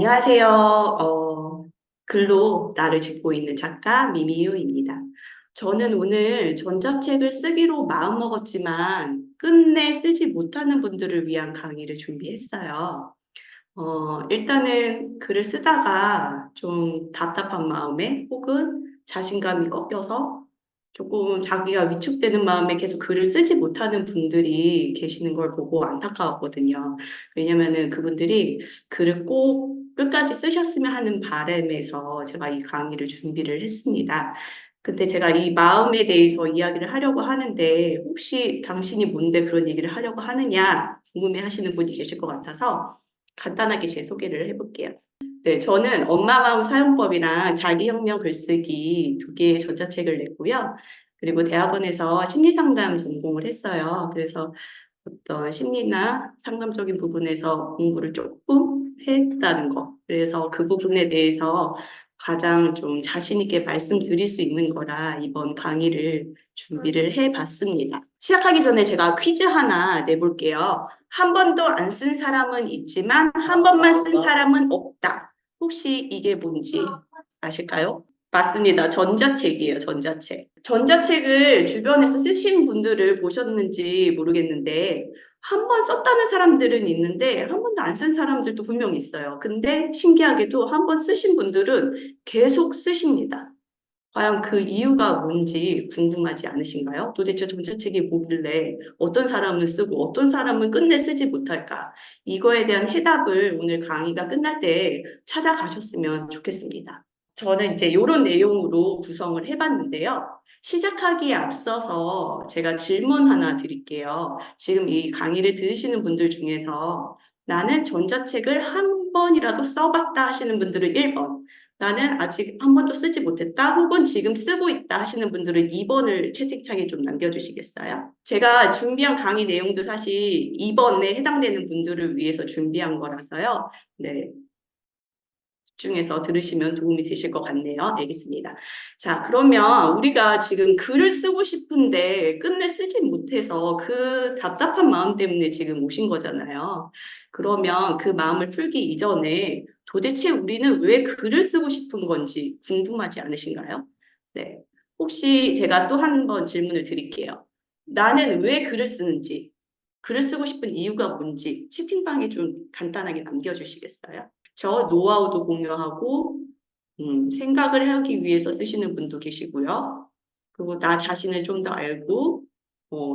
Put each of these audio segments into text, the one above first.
안녕하세요. 글로 나를 짓고 있는 작가 미미유입니다. 저는 오늘 전자책을 쓰기로 마음먹었지만 끝내 쓰지 못하는 분들을 위한 강의를 준비했어요. 일단은 글을 쓰다가 좀 답답한 마음에 혹은 자신감이 꺾여서 조금 자기가 위축되는 마음에 계속 글을 쓰지 못하는 분들이 계시는 걸 보고 안타까웠거든요. 왜냐면은 그분들이 글을 꼭 끝까지 쓰셨으면 하는 바람에서 제가 이 강의를 준비를 했습니다. 근데 제가 이 마음에 대해서 이야기를 하려고 하는데 혹시 당신이 뭔데 그런 얘기를 하려고 하느냐 궁금해 하시는 분이 계실 것 같아서 간단하게 제 소개를 해볼게요. 네, 저는 엄마 마음 사용법이랑 자기혁명 글쓰기 두 개의 전자책을 냈고요. 그리고 대학원에서 심리상담 전공을 했어요. 그래서 어떤 심리나 상담적인 부분에서 공부를 조금 했다는 거. 그래서 그 부분에 대해서 가장 좀 자신 있게 말씀드릴 수 있는 거라 이번 강의를 준비를 해봤습니다. 시작하기 전에 제가 퀴즈 하나 내볼게요. 한 번도 안 쓴 사람은 있지만 한 번만 쓴 사람은 없다. 혹시 이게 뭔지 아실까요? 맞습니다. 전자책이에요, 전자책. 전자책을 주변에서 쓰신 분들을 보셨는지 모르겠는데, 한 번 썼다는 사람들은 있는데, 한 번도 안 쓴 사람들도 분명 있어요. 근데 신기하게도 한 번 쓰신 분들은 계속 쓰십니다. 과연 그 이유가 뭔지 궁금하지 않으신가요? 도대체 전자책이 뭐길래 어떤 사람은 쓰고 어떤 사람은 끝내 쓰지 못할까? 이거에 대한 해답을 오늘 강의가 끝날 때 찾아가셨으면 좋겠습니다. 저는 이제 이런 내용으로 구성을 해봤는데요. 시작하기에 앞서서 제가 질문 하나 드릴게요. 지금 이 강의를 들으시는 분들 중에서 나는 전자책을 한 번이라도 써봤다 하시는 분들은 1번, 나는 아직 한 번도 쓰지 못했다 혹은 지금 쓰고 있다 하시는 분들은 2번을 채팅창에 좀 남겨주시겠어요? 제가 준비한 강의 내용도 사실 2번에 해당되는 분들을 위해서 준비한 거라서요. 네, 집중해서 들으시면 도움이 되실 것 같네요. 알겠습니다. 자, 그러면 우리가 지금 글을 쓰고 싶은데 끝내 쓰지 못해서 그 답답한 마음 때문에 지금 오신 거잖아요. 그러면 그 마음을 풀기 이전에 도대체 우리는 왜 글을 쓰고 싶은 건지 궁금하지 않으신가요? 네. 혹시 제가 또 한 번 질문을 드릴게요. 나는 왜 글을 쓰는지, 글을 쓰고 싶은 이유가 뭔지 채팅방에 좀 간단하게 남겨주시겠어요? 저 노하우도 공유하고 생각을 하기 위해서 쓰시는 분도 계시고요. 그리고 나 자신을 좀 더 알고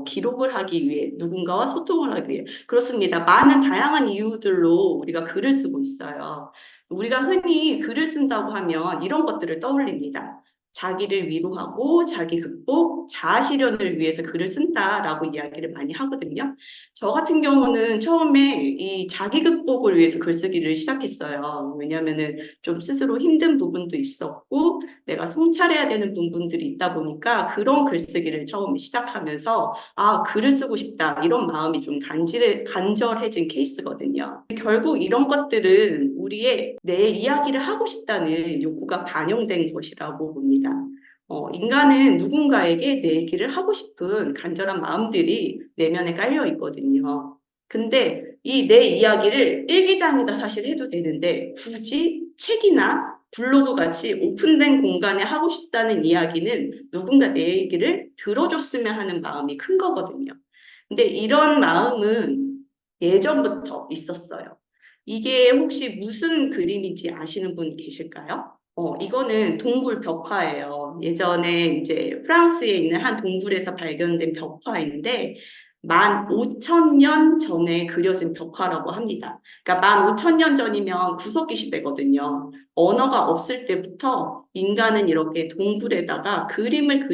기록을 하기 위해 누군가와 소통을 하기 위해 그렇습니다. 많은 다양한 이유들로 우리가 글을 쓰고 있어요. 우리가 흔히 글을 쓴다고 하면 이런 것들을 떠올립니다. 자기를 위로하고 자기 극복, 자아 실현을 위해서 글을 쓴다라고 이야기를 많이 하거든요. 저 같은 경우는 처음에 이 자기 극복을 위해서 글쓰기를 시작했어요. 왜냐하면은 좀 스스로 힘든 부분도 있었고 내가 성찰해야 되는 부분들이 있다 보니까 그런 글쓰기를 처음에 시작하면서 아, 글을 쓰고 싶다 이런 마음이 좀 간절해진 케이스거든요. 결국 이런 것들은 우리의 내 이야기를 하고 싶다는 욕구가 반영된 것이라고 봅니다. 인간은 누군가에게 내 얘기를 하고 싶은 간절한 마음들이 내면에 깔려 있거든요. 근데 이 내 이야기를 일기장에다 사실 해도 되는데 굳이 책이나 블로그 같이 오픈된 공간에 하고 싶다는 이야기는 누군가 내 얘기를 들어줬으면 하는 마음이 큰 거거든요. 근데 이런 마음은 예전부터 있었어요. 이게 혹시 무슨 그림인지 아시는 분 계실까요? 이거는 동굴 벽화예요. 예전에 이제 프랑스에 있는 한 동굴에서 발견된 벽화인데 15,000년 전에 그려진 벽화라고 합니다. 그러니까 15,000년 전이면 구석기 시대거든요. 언어가 없을 때부터 인간은 이렇게 동굴에다가 그림을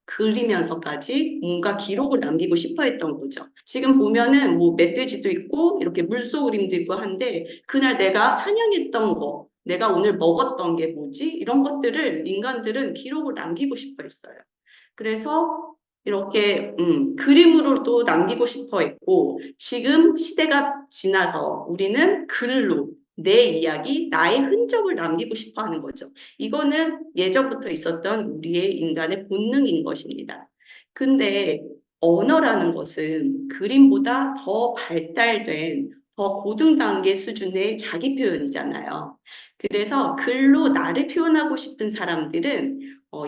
그리면서까지 뭔가 기록을 남기고 싶어 했던 거죠. 지금 보면은 뭐 멧돼지도 있고 이렇게 물소 그림도 있고 한데 그날 내가 사냥했던 거, 내가 오늘 먹었던 게 뭐지? 이런 것들을 인간들은 기록을 남기고 싶어 했어요. 그래서 이렇게 그림으로도 남기고 싶어 했고 지금 시대가 지나서 우리는 글로 내 이야기, 나의 흔적을 남기고 싶어 하는 거죠. 이거는 예전부터 있었던 우리의 인간의 본능인 것입니다. 근데 언어라는 것은 그림보다 더 발달된 더 고등 단계 수준의 자기 표현이잖아요. 그래서 글로 나를 표현하고 싶은 사람들은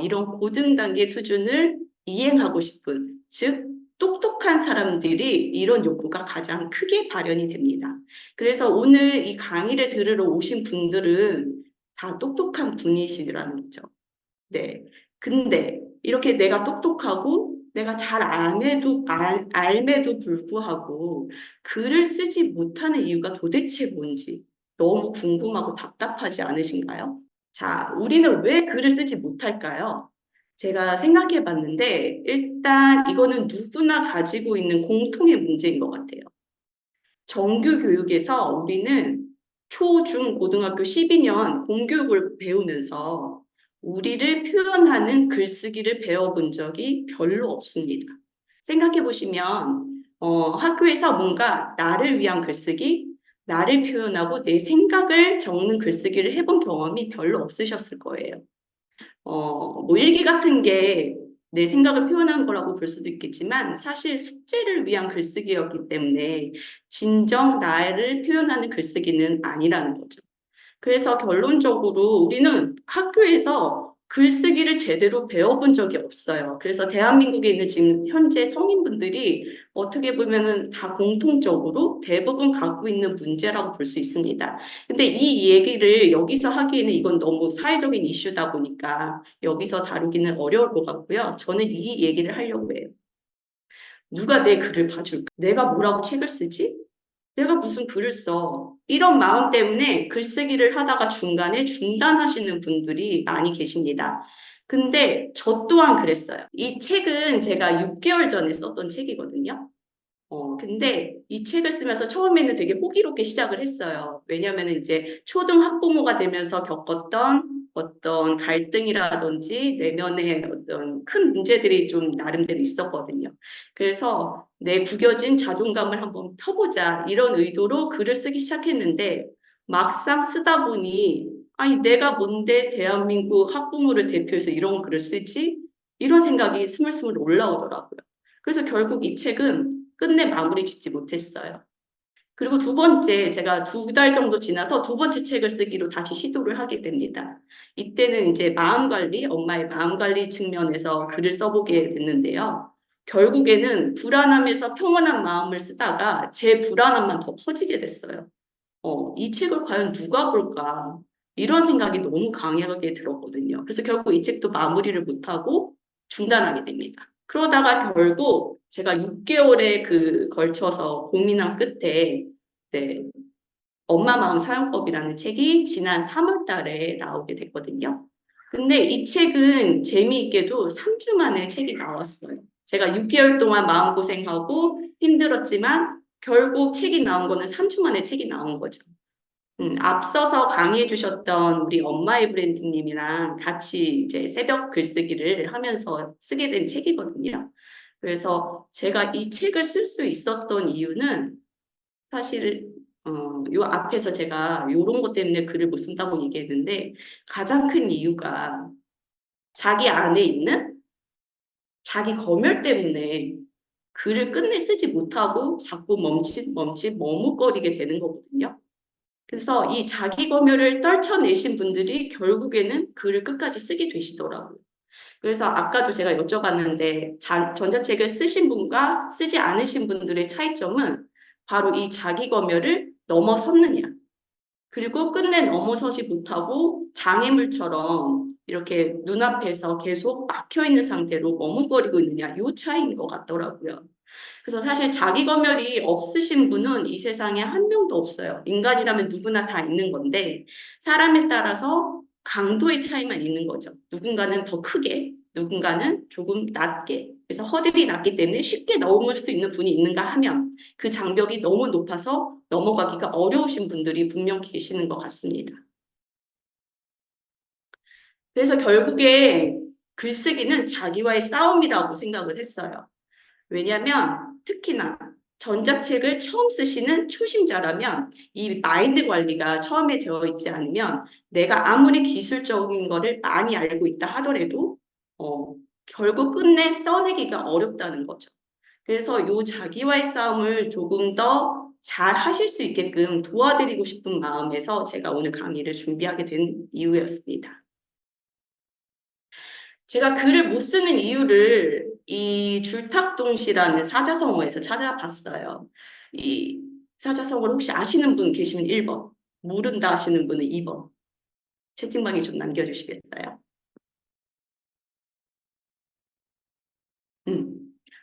이런 고등 단계 수준을 이행하고 싶은, 즉 똑똑한 사람들이 이런 욕구가 가장 크게 발현이 됩니다. 그래서 오늘 이 강의를 들으러 오신 분들은 다 똑똑한 분이시라는 거죠. 네. 근데 이렇게 내가 똑똑하고 내가 잘 알매도 불구하고 글을 쓰지 못하는 이유가 도대체 뭔지 너무 궁금하고 답답하지 않으신가요? 자, 우리는 왜 글을 쓰지 못할까요? 제가 생각해 봤는데 일단 이거는 누구나 가지고 있는 공통의 문제인 것 같아요. 정규 교육에서 우리는 초, 중, 고등학교 12년 공교육을 배우면서 우리를 표현하는 글쓰기를 배워본 적이 별로 없습니다. 생각해 보시면 학교에서 뭔가 나를 위한 글쓰기, 나를 표현하고 내 생각을 적는 글쓰기를 해본 경험이 별로 없으셨을 거예요. 뭐 일기 같은 게 내 생각을 표현한 거라고 볼 수도 있겠지만 사실 숙제를 위한 글쓰기였기 때문에 진정 나를 표현하는 글쓰기는 아니라는 거죠. 그래서 결론적으로 우리는 학교에서 글쓰기를 제대로 배워본 적이 없어요. 그래서 대한민국에 있는 지금 현재 성인분들이 어떻게 보면은 다 공통적으로 대부분 갖고 있는 문제라고 볼 수 있습니다. 근데 이 얘기를 여기서 하기에는 이건 너무 사회적인 이슈다 보니까 여기서 다루기는 어려울 것 같고요. 저는 이 얘기를 하려고 해요. 누가 내 글을 봐줄까? 내가 뭐라고 책을 쓰지? 내가 무슨 글을 써? 이런 마음 때문에 글쓰기를 하다가 중간에 중단하시는 분들이 많이 계십니다. 근데 저 또한 그랬어요. 이 책은 제가 6개월 전에 썼던 책이거든요. 근데 이 책을 쓰면서 처음에는 되게 호기롭게 시작을 했어요. 왜냐하면 이제 초등 학부모가 되면서 겪었던 어떤 갈등이라든지 내면의 어떤 큰 문제들이 좀 나름대로 있었거든요. 그래서 내 구겨진 자존감을 한번 펴보자 이런 의도로 글을 쓰기 시작했는데 막상 쓰다 보니 아니 내가 뭔데 대한민국 학부모를 대표해서 이런 글을 쓰지? 이런 생각이 스물스물 올라오더라고요. 그래서 결국 이 책은 끝내 마무리 짓지 못했어요. 그리고 두 번째, 제가 2달 정도 지나서 두 번째 책을 쓰기로 다시 시도를 하게 됩니다. 이때는 이제 마음관리, 엄마의 마음관리 측면에서 글을 써보게 됐는데요. 결국에는 불안함에서 평온한 마음을 쓰다가 제 불안함만 더 커지게 됐어요. 이 책을 과연 누가 볼까? 이런 생각이 너무 강하게 들었거든요. 그래서 결국 이 책도 마무리를 못하고 중단하게 됩니다. 그러다가 결국 제가 6개월에 걸쳐서 고민한 끝에 네, 엄마 마음 사용법이라는 책이 지난 3월 달에 나오게 됐거든요. 근데 이 책은 재미있게도 3주 만에 책이 나왔어요. 제가 6개월 동안 마음고생하고 힘들었지만 결국 책이 나온 거는 3주 만에 책이 나온 거죠. 앞서서 강의해 주셨던 우리 엄마의 브랜드님이랑 같이 이제 새벽 글쓰기를 하면서 쓰게 된 책이거든요. 그래서 제가 이 책을 쓸 수 있었던 이유는 사실 요 앞에서 제가 요런 것 때문에 글을 못 쓴다고 얘기했는데 가장 큰 이유가 자기 안에 있는 자기 검열 때문에 글을 끝내 쓰지 못하고 자꾸 멈칫멈칫 머뭇거리게 되는 거거든요. 그래서 이 자기 검열을 떨쳐내신 분들이 결국에는 글을 끝까지 쓰게 되시더라고요. 그래서 아까도 제가 여쭤봤는데 전자책을 쓰신 분과 쓰지 않으신 분들의 차이점은 바로 이 자기 검열을 넘어섰느냐. 그리고 끝내 넘어서지 못하고 장애물처럼 이렇게 눈앞에서 계속 막혀있는 상태로 머뭇거리고 있느냐. 이 차이인 것 같더라고요. 그래서 사실 자기 검열이 없으신 분은 이 세상에 한 명도 없어요. 인간이라면 누구나 다 있는 건데 사람에 따라서 강도의 차이만 있는 거죠. 누군가는 더 크게, 누군가는 조금 낮게. 그래서 허들이 낮기 때문에 쉽게 넘을 수 있는 분이 있는가 하면 그 장벽이 너무 높아서 넘어가기가 어려우신 분들이 분명 계시는 것 같습니다. 그래서 결국에 글쓰기는 자기와의 싸움이라고 생각을 했어요. 왜냐하면 특히나 전자책을 처음 쓰시는 초심자라면 이 마인드 관리가 처음에 되어 있지 않으면 내가 아무리 기술적인 거를 많이 알고 있다 하더라도 결국 끝내 써내기가 어렵다는 거죠. 그래서 요 자기와의 싸움을 조금 더 잘 하실 수 있게끔 도와드리고 싶은 마음에서 제가 오늘 강의를 준비하게 된 이유였습니다. 제가 글을 못 쓰는 이유를 이 줄탁동시라는 사자성어에서 찾아봤어요. 이 사자성어를 혹시 아시는 분 계시면 1번, 모른다 하시는 분은 2번. 채팅방에 좀 남겨주시겠어요?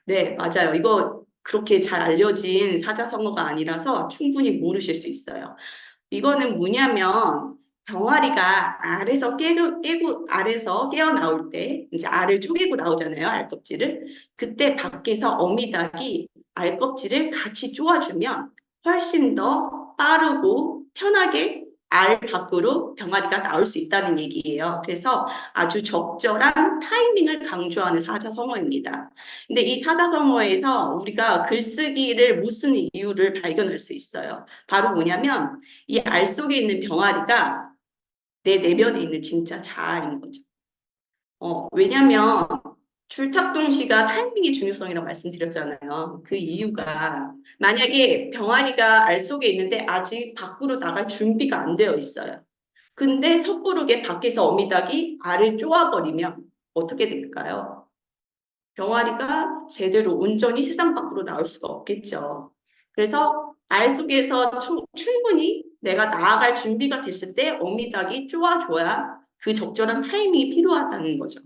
네, 맞아요. 이거 그렇게 잘 알려진 사자성어가 아니라서 충분히 모르실 수 있어요. 이거는 뭐냐면 병아리가 알에서 깨어 나올 때 이제 알을 쪼개고 나오잖아요. 알껍질을. 그때 밖에서 어미닭이 알껍질을 같이 쪼아주면 훨씬 더 빠르고 편하게 알 밖으로 병아리가 나올 수 있다는 얘기예요. 그래서 아주 적절한 타이밍을 강조하는 사자성어입니다. 근데 이 사자성어에서 우리가 글쓰기를 못 쓰는 이유를 발견할 수 있어요. 바로 뭐냐면 이 알 속에 있는 병아리가 내 내면에 있는 진짜 자아인 거죠. 왜냐면 줄탁동시가 타이밍의 중요성이라고 말씀드렸잖아요. 그 이유가 만약에 병아리가 알 속에 있는데 아직 밖으로 나갈 준비가 안 되어 있어요. 근데 섣부르게 밖에서 어미닭이 알을 쪼아버리면 어떻게 될까요? 병아리가 제대로 온전히 세상 밖으로 나올 수가 없겠죠. 그래서 알 속에서 충분히 내가 나아갈 준비가 됐을 때 어미닭이 쪼아줘야 그 적절한 타이밍이 필요하다는 거죠.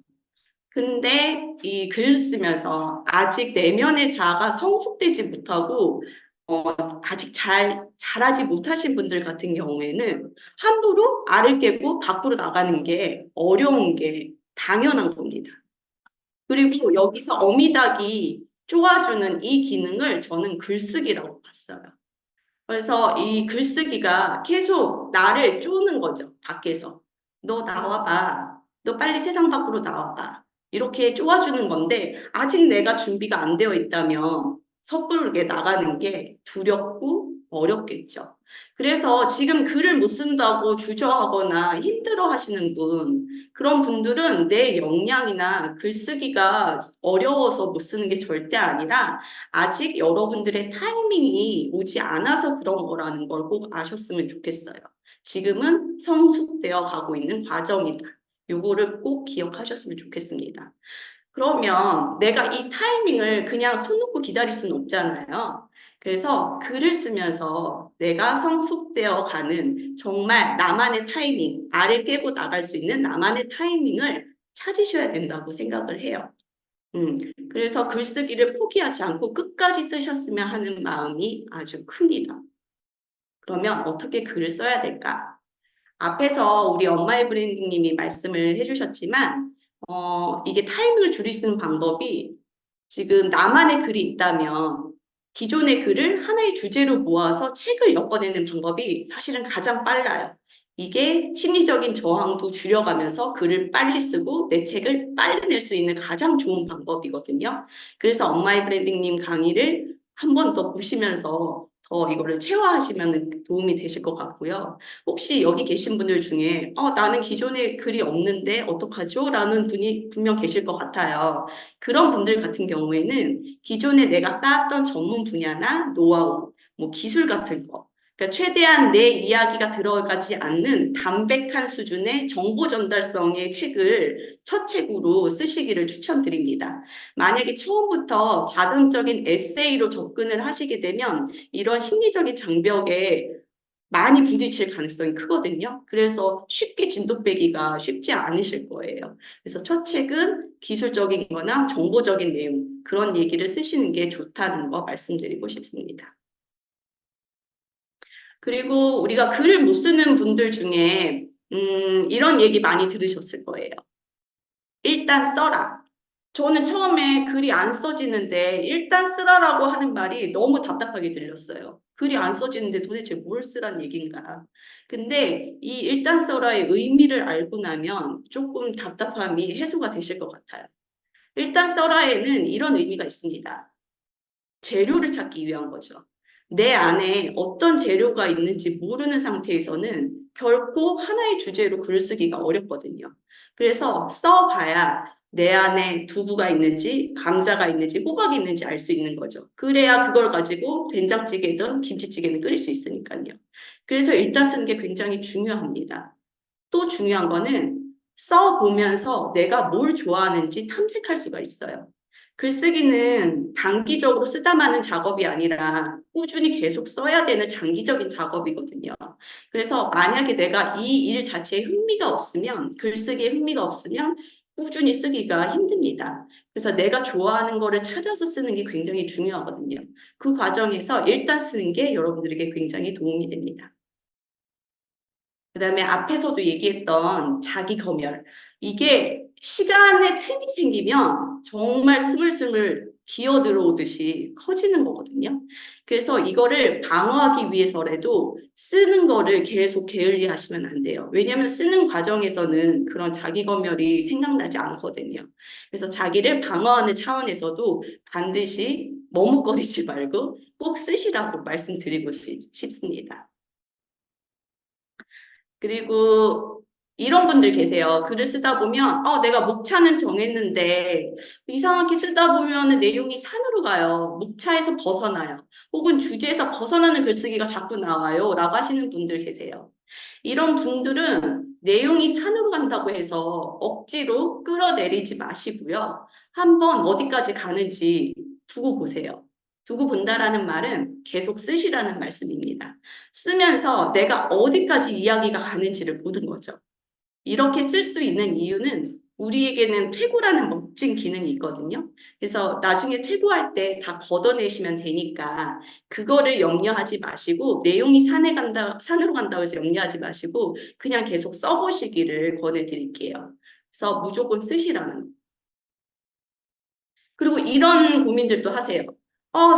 근데 이 글을 쓰면서 아직 내면의 자아가 성숙되지 못하고 아직 잘하지 못하신 분들 같은 경우에는 함부로 알을 깨고 밖으로 나가는 게 어려운 게 당연한 겁니다. 그리고 여기서 어미닭이 쪼아주는 이 기능을 저는 글쓰기라고 봤어요. 그래서 이 글쓰기가 계속 나를 쪼는 거죠. 밖에서. 너 나와봐. 너 빨리 세상 밖으로 나와봐. 이렇게 쪼아주는 건데 아직 내가 준비가 안 되어 있다면 섣부르게 나가는 게 두렵고 어렵겠죠. 그래서 지금 글을 못 쓴다고 주저하거나 힘들어 하시는 분, 그런 분들은 내 역량이나 글쓰기가 어려워서 못 쓰는 게 절대 아니라 아직 여러분들의 타이밍이 오지 않아서 그런 거라는 걸 꼭 아셨으면 좋겠어요. 지금은 성숙되어 가고 있는 과정이다. 요거를 꼭 기억하셨으면 좋겠습니다. 그러면 내가 이 타이밍을 그냥 손 놓고 기다릴 수는 없잖아요. 그래서 글을 쓰면서 내가 성숙되어 가는 정말 나만의 타이밍, 알을 깨고 나갈 수 있는 나만의 타이밍을 찾으셔야 된다고 생각을 해요. 그래서 글쓰기를 포기하지 않고 끝까지 쓰셨으면 하는 마음이 아주 큽니다. 그러면 어떻게 글을 써야 될까? 앞에서 우리 엄마의 브랜딩님이 말씀을 해주셨지만 이게 타이밍을 줄일 수 있는 방법이 지금 나만의 글이 있다면 기존의 글을 하나의 주제로 모아서 책을 엮어내는 방법이 사실은 가장 빨라요. 이게 심리적인 저항도 줄여가면서 글을 빨리 쓰고 내 책을 빨리 낼 수 있는 가장 좋은 방법이거든요. 그래서 엄마의 브랜딩님 강의를 한 번 더 보시면서 더 이거를 체화하시면 도움이 되실 것 같고요. 혹시 여기 계신 분들 중에 나는 기존에 글이 없는데 어떡하죠? 라는 분이 분명 계실 것 같아요. 그런 분들 같은 경우에는 기존에 내가 쌓았던 전문 분야나 노하우, 뭐 기술 같은 거, 그러니까 최대한 내 이야기가 들어가지 않는 담백한 수준의 정보 전달성의 책을 첫 책으로 쓰시기를 추천드립니다. 만약에 처음부터 자동적인 에세이로 접근을 하시게 되면 이런 심리적인 장벽에 많이 부딪힐 가능성이 크거든요. 그래서 쉽게 진도 빼기가 쉽지 않으실 거예요. 그래서 첫 책은 기술적인 거나 정보적인 내용, 그런 얘기를 쓰시는 게 좋다는 거 말씀드리고 싶습니다. 그리고 우리가 글을 못 쓰는 분들 중에 이런 얘기 많이 들으셨을 거예요. 일단 써라. 저는 처음에 글이 안 써지는데 일단 쓰라라고 하는 말이 너무 답답하게 들렸어요. 글이 안 써지는데 도대체 뭘 쓰란 얘기인가. 근데 이 일단 써라의 의미를 알고 나면 조금 답답함이 해소가 되실 것 같아요. 일단 써라에는 이런 의미가 있습니다. 재료를 찾기 위한 거죠. 내 안에 어떤 재료가 있는지 모르는 상태에서는 결코 하나의 주제로 글을 쓰기가 어렵거든요. 그래서 써봐야 내 안에 두부가 있는지, 감자가 있는지, 호박이 있는지 알 수 있는 거죠. 그래야 그걸 가지고 된장찌개든 김치찌개는 끓일 수 있으니까요. 그래서 일단 쓰는 게 굉장히 중요합니다. 또 중요한 거는 써보면서 내가 뭘 좋아하는지 탐색할 수가 있어요. 글쓰기는 단기적으로 쓰다마는 작업이 아니라 꾸준히 계속 써야 되는 장기적인 작업이거든요. 그래서 만약에 내가 이 일 자체에 흥미가 없으면, 글쓰기에 흥미가 없으면 꾸준히 쓰기가 힘듭니다. 그래서 내가 좋아하는 거를 찾아서 쓰는 게 굉장히 중요하거든요. 그 과정에서 일단 쓰는 게 여러분들에게 굉장히 도움이 됩니다. 그다음에 앞에서도 얘기했던 자기 검열. 이게 시간의 틈이 생기면 정말 스물스물 기어 들어오듯이 커지는 거거든요. 그래서 이거를 방어하기 위해서라도 쓰는 거를 계속 게을리 하시면 안 돼요. 왜냐하면 쓰는 과정에서는 그런 자기 검열이 생각나지 않거든요. 그래서 자기를 방어하는 차원에서도 반드시 머뭇거리지 말고 꼭 쓰시라고 말씀드리고 싶습니다. 그리고 이런 분들 계세요. 글을 쓰다 보면, 내가 목차는 정했는데, 이상하게 쓰다 보면 내용이 산으로 가요. 목차에서 벗어나요. 혹은 주제에서 벗어나는 글쓰기가 자꾸 나와요. 라고 하시는 분들 계세요. 이런 분들은 내용이 산으로 간다고 해서 억지로 끌어내리지 마시고요. 한번 어디까지 가는지 두고 보세요. 두고 본다라는 말은 계속 쓰시라는 말씀입니다. 쓰면서 내가 어디까지 이야기가 가는지를 보는 거죠. 이렇게 쓸 수 있는 이유는 우리에게는 퇴고라는 멋진 기능이 있거든요. 그래서 나중에 퇴고할 때 다 걷어내시면 되니까 그거를 염려하지 마시고 내용이 산으로 간다고 해서 염려하지 마시고 그냥 계속 써보시기를 권해드릴게요. 그래서 무조건 쓰시라는 거. 그리고 이런 고민들도 하세요.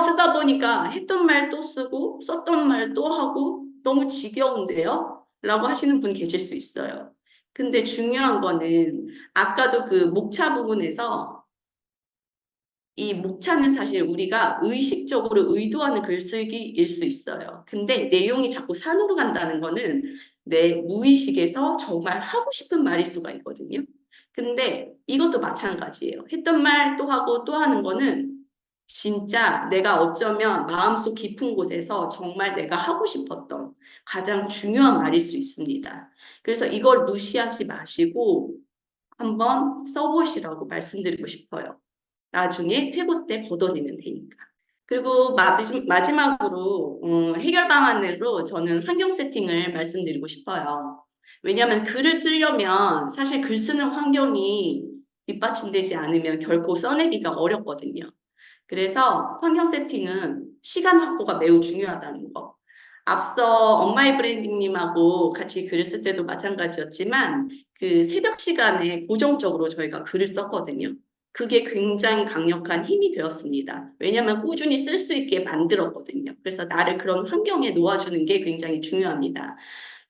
쓰다 보니까 했던 말 또 쓰고 썼던 말 또 하고 너무 지겨운데요? 라고 하시는 분 계실 수 있어요. 근데 중요한 거는 아까도 그 목차 부분에서 이 목차는 사실 우리가 의식적으로 의도하는 글쓰기일 수 있어요. 근데 내용이 자꾸 산으로 간다는 거는 내 무의식에서 정말 하고 싶은 말일 수가 있거든요. 근데 이것도 마찬가지예요. 했던 말 또 하고 또 하는 거는 진짜 내가 어쩌면 마음속 깊은 곳에서 정말 내가 하고 싶었던 가장 중요한 말일 수 있습니다. 그래서 이걸 무시하지 마시고 한번 써보시라고 말씀드리고 싶어요. 나중에 퇴고 때 걷어내면 되니까. 그리고 마지막으로 해결 방안으로 저는 환경 세팅을 말씀드리고 싶어요. 왜냐하면 글을 쓰려면 사실 글 쓰는 환경이 뒷받침되지 않으면 결코 써내기가 어렵거든요. 그래서 환경 세팅은 시간 확보가 매우 중요하다는 거. 앞서 엄마의 브랜딩님하고 같이 글을 쓸 때도 마찬가지였지만 그 새벽 시간에 고정적으로 저희가 글을 썼거든요. 그게 굉장히 강력한 힘이 되었습니다. 왜냐하면 꾸준히 쓸 수 있게 만들었거든요. 그래서 나를 그런 환경에 놓아주는 게 굉장히 중요합니다.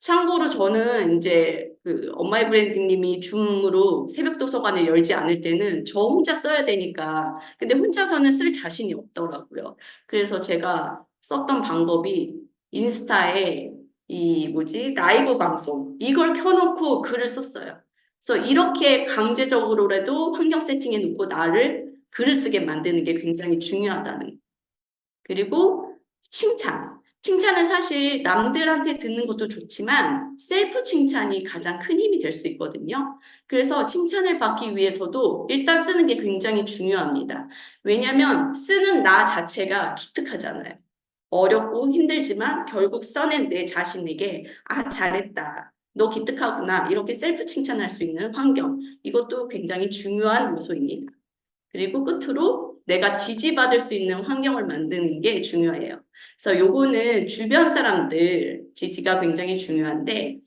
참고로 저는 이제 그 엄마의 브랜딩님이 줌으로 새벽 도서관을 열지 않을 때는 저 혼자 써야 되니까 근데 혼자서는 쓸 자신이 없더라고요. 그래서 제가 썼던 방법이 인스타에 이 뭐지 라이브 방송 이걸 켜놓고 글을 썼어요. 그래서 이렇게 강제적으로라도 환경 세팅해 놓고 나를 글을 쓰게 만드는 게 굉장히 중요하다는. 그리고 칭찬. 칭찬은 사실 남들한테 듣는 것도 좋지만 셀프 칭찬이 가장 큰 힘이 될 수 있거든요. 그래서 칭찬을 받기 위해서도 일단 쓰는 게 굉장히 중요합니다. 왜냐하면 쓰는 나 자체가 기특하잖아요. 어렵고 힘들지만 결국 써낸 내 자신에게 잘했다. 너 기특하구나. 이렇게 셀프 칭찬할 수 있는 환경. 이것도 굉장히 중요한 요소입니다. 그리고 끝으로 내가 지지받을 수 있는 환경을 만드는 게 중요해요. 그래서 요거는 주변 사람들 지지가 굉장히 중요한데,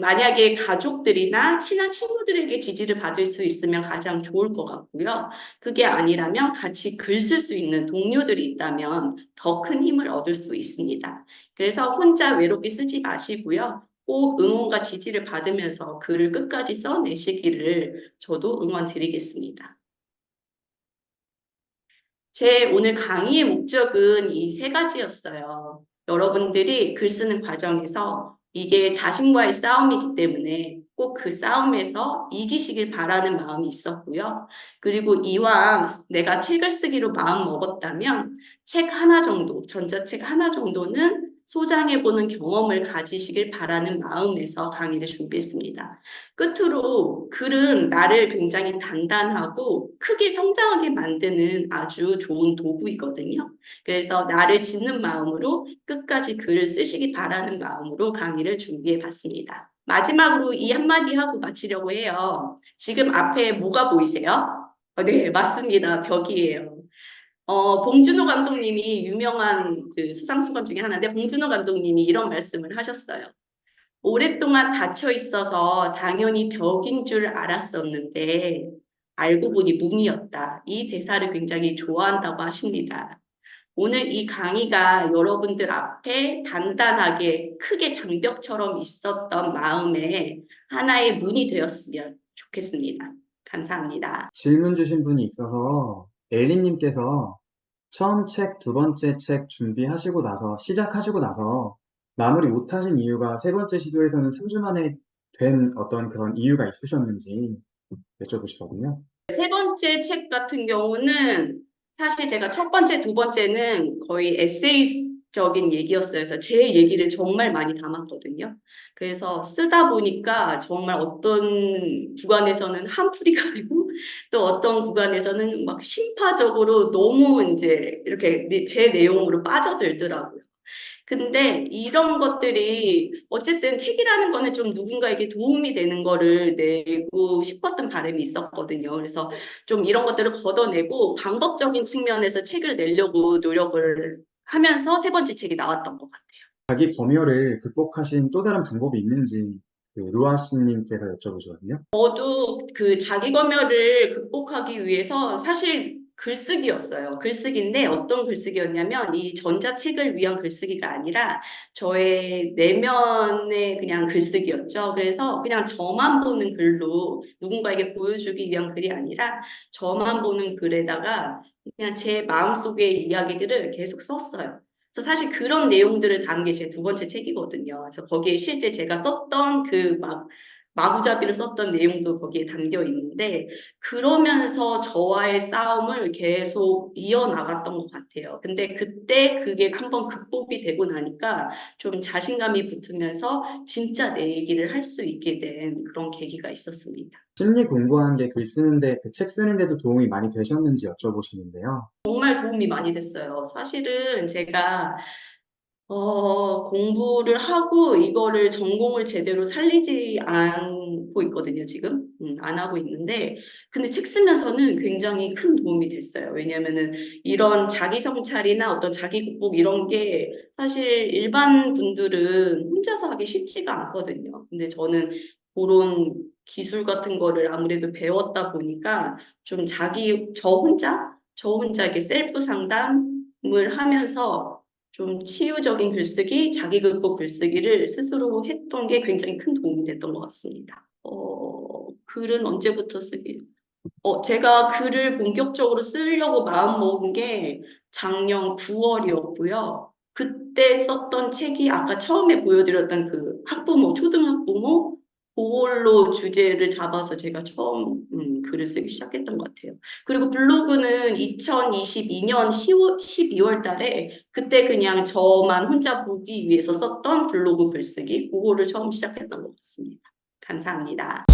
만약에 가족들이나 친한 친구들에게 지지를 받을 수 있으면 가장 좋을 것 같고요. 그게 아니라면 같이 글 쓸 수 있는 동료들이 있다면 더 큰 힘을 얻을 수 있습니다. 그래서 혼자 외롭게 쓰지 마시고요. 꼭 응원과 지지를 받으면서 글을 끝까지 써내시기를 저도 응원드리겠습니다. 제 오늘 강의의 목적은 이 세 가지였어요. 여러분들이 글 쓰는 과정에서 이게 자신과의 싸움이기 때문에 꼭 그 싸움에서 이기시길 바라는 마음이 있었고요. 그리고 이왕 내가 책을 쓰기로 마음 먹었다면 책 하나 정도, 전자책 하나 정도는 소장해보는 경험을 가지시길 바라는 마음에서 강의를 준비했습니다. 끝으로 글은 나를 굉장히 단단하고 크게 성장하게 만드는 아주 좋은 도구이거든요. 그래서 나를 짓는 마음으로 끝까지 글을 쓰시기 바라는 마음으로 강의를 준비해 봤습니다. 마지막으로 이 한마디 하고 마치려고 해요. 지금 앞에 뭐가 보이세요? 네, 맞습니다. 벽이에요. 봉준호 감독님이 유명한 그 수상소감 중에 하나인데 봉준호 감독님이 이런 말씀을 하셨어요. 오랫동안 닫혀 있어서 당연히 벽인 줄 알았었는데 알고 보니 문이었다. 이 대사를 굉장히 좋아한다고 하십니다. 오늘 이 강의가 여러분들 앞에 단단하게 크게 장벽처럼 있었던 마음에 하나의 문이 되었으면 좋겠습니다. 감사합니다. 질문 주신 분이 있어서 엘리님께서 처음 책, 두 번째 책 준비하시고 나서, 시작하시고 나서 마무리 못하신 이유가 세 번째 시도에서는 3주 만에 된 어떤 그런 이유가 있으셨는지 여쭤보시거든요. 세 번째 책 같은 경우는 사실 제가 첫 번째, 두 번째는 거의 에세이적인 얘기였어요. 그래서 제 얘기를 정말 많이 담았거든요. 그래서 쓰다 보니까 정말 어떤 구간에서는 한풀이가 되고 또 어떤 구간에서는 막 심파적으로 너무 이제 이렇게 제 내용으로 빠져들더라고요. 근데 이런 것들이 어쨌든 책이라는 거는 좀 누군가에게 도움이 되는 거를 내고 싶었던 바람이 있었거든요. 그래서 좀 이런 것들을 걷어내고 방법적인 측면에서 책을 내려고 노력을 하면서 세 번째 책이 나왔던 것 같아요. 자기 검열을 극복하신 또 다른 방법이 있는지 그 루아씨님께서 여쭤보시거든요. 저도 그 자기 검열을 극복하기 위해서 사실 글쓰기였어요. 글쓰기인데 어떤 글쓰기였냐면 이 전자책을 위한 글쓰기가 아니라 저의 내면의 그냥 글쓰기였죠. 그래서 그냥 저만 보는 글로 누군가에게 보여주기 위한 글이 아니라 저만 보는 글에다가 그냥 제 마음속의 이야기들을 계속 썼어요. 그래서 사실 그런 내용들을 담은 게 제 두 번째 책이거든요. 그래서 거기에 실제 제가 썼던 그 마구잡이를 썼던 내용도 거기에 담겨 있는데 그러면서 저와의 싸움을 계속 이어나갔던 것 같아요. 근데 그때 그게 한번 극복이 되고 나니까 좀 자신감이 붙으면서 진짜 내 얘기를 할 수 있게 된 그런 계기가 있었습니다. 심리 공부하는 게 글 쓰는데 그 책 쓰는데도 도움이 많이 되셨는지 여쭤보시는데요. 정말 도움이 많이 됐어요. 사실은 제가 공부를 하고 이거를 전공을 제대로 살리지 않고 있거든요, 지금. 안 하고 있는데. 근데 책 쓰면서는 굉장히 큰 도움이 됐어요. 왜냐면은 이런 자기 성찰이나 어떤 자기 극복 이런 게 사실 일반 분들은 혼자서 하기 쉽지가 않거든요. 근데 저는 그런 기술 같은 거를 아무래도 배웠다 보니까 좀 저 혼자 이렇게 셀프 상담을 하면서 좀 치유적인 글쓰기, 자기극복 글쓰기를 스스로 했던 게 굉장히 큰 도움이 됐던 것 같습니다. 글은 언제부터 쓰기? 제가 글을 본격적으로 쓰려고 마음먹은 게 작년 9월이었고요. 그때 썼던 책이 아까 처음에 보여드렸던 그 학부모, 초등학부모, 그걸로 주제를 잡아서 제가 처음 글을 쓰기 시작했던 것 같아요. 그리고 블로그는 2022년 12월 달에 그때 그냥 저만 혼자 보기 위해서 썼던 블로그 글쓰기, 그거를 처음 시작했던 것 같습니다. 감사합니다.